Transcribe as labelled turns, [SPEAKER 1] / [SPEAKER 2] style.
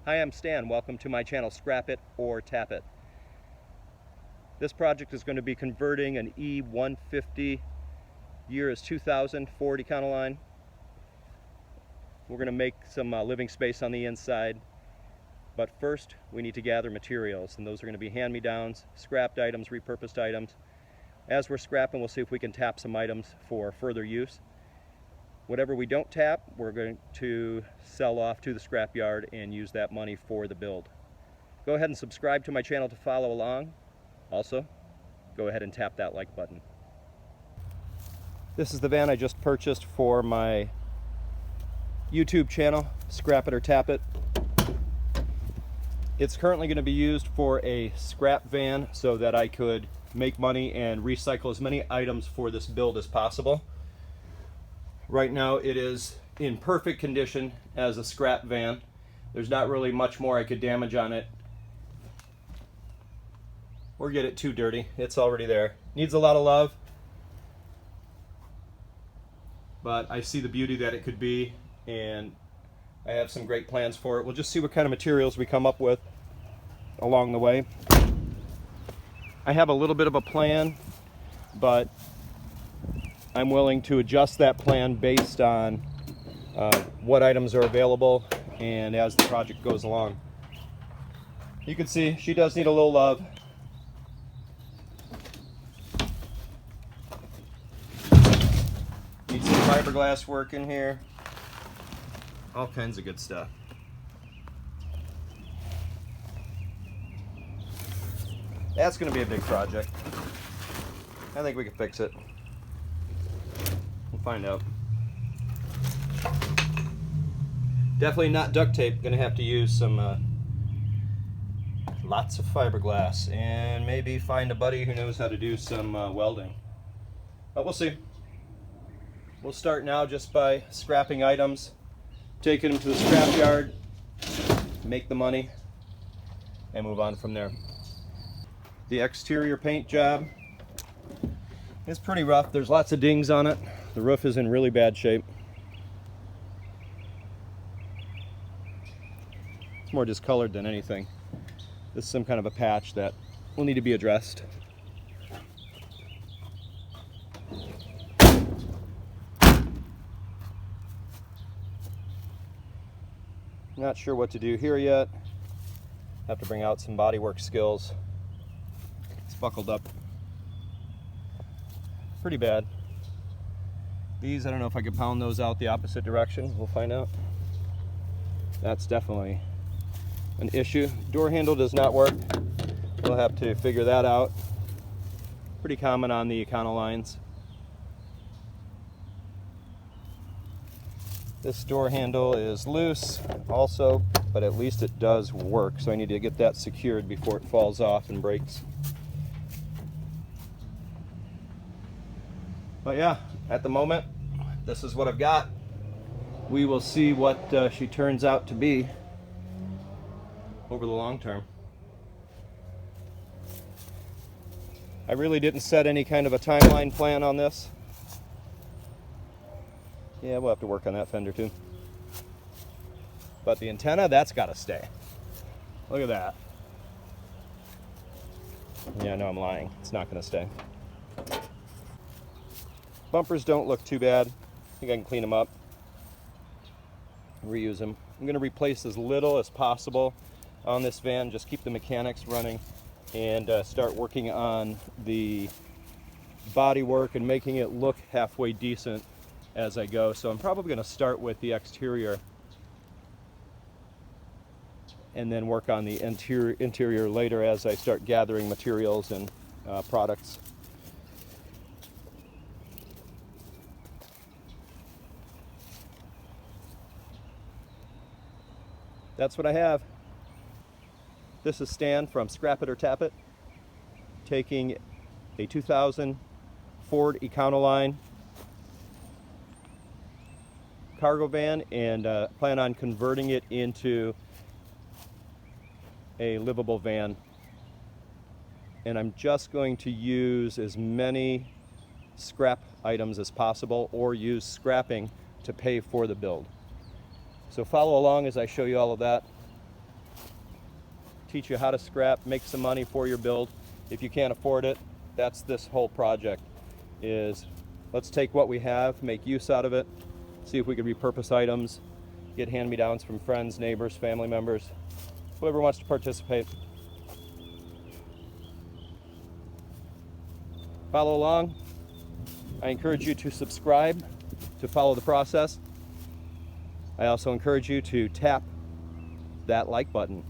[SPEAKER 1] Hi, I'm Stan. Welcome to my channel, Scrap It or Tap It. This project is going to be converting an E150, year is 2000, Ford Econoline. We're going to make some living space on the inside, but first we need to gather materials, and those are going to be hand-me-downs, scrapped items, repurposed items. As we're scrapping, we'll see if we can tap some items for further use. Whatever we don't tap, we're going to sell off to the scrap yard and use that money for the build. Go ahead and subscribe to my channel to follow along. Also, go ahead and tap that like button. This is the van I just purchased for my YouTube channel, Scrap It or Tap It. It's currently going to be used for a scrap van so that I could make money and recycle as many items for this build as possible. Right now it is in perfect condition as a scrap van. There's not really much more I could damage on it or get it too dirty. It's already there. Needs a lot of love, but I see the beauty that it could be, and I have some great plans for it. We'll just see what kind of materials we come up with along the way. I have a little bit of a plan, but I'm willing to adjust that plan based on what items are available and as the project goes along. You can see she does need a little love. Need some fiberglass work in here. All kinds of good stuff. That's going to be a big project. I think we can fix it. We'll find out. Definitely not duct tape. Going to have to use some lots of fiberglass and maybe find a buddy who knows how to do some welding. But we'll see. We'll start now just by scrapping items, taking them to the scrap yard, make the money, and move on from there. The exterior paint job is pretty rough. There's lots of dings on it. The roof is in really bad shape. It's more discolored than anything. This is some kind of a patch that will need to be addressed. Not sure what to do here yet. Have to bring out some bodywork skills. It's buckled up pretty bad. These, I don't know if I could pound those out the opposite direction. We'll find out. That's definitely an issue. Door handle does not work. We'll have to figure that out. Pretty common on the Econolines. This door handle is loose also, but at least it does work. So I need to get that secured before it falls off and breaks. But yeah, at the moment, this is what I've got. We will see what she turns out to be over the long term. I really didn't set any kind of a timeline plan on this. Yeah, we'll have to work on that fender too. But the antenna, that's got to stay. Look at that. Yeah, no, I'm lying. It's not going to stay. Bumpers don't look too bad. I think I can clean them up, reuse them. I'm going to replace as little as possible on this van, just keep the mechanics running, and start working on the body work and making it look halfway decent as I go. So I'm probably going to start with the exterior and then work on the interior later as I start gathering materials and products. That's what I have. This is Stan from Scrap It or Tap It, taking a 2000 Ford Econoline cargo van and plan on converting it into a livable van. And I'm just going to use as many scrap items as possible or use scrapping to pay for the build. So follow along as I show you all of that. teach you how to scrap, make some money for your build. If you can't afford it, that's this whole project, is let's take what we have, make use out of it, see if we can repurpose items, get hand-me-downs from friends, neighbors, family members, whoever wants to participate. Follow along. I encourage you to subscribe to follow the process. I also encourage you to tap that like button.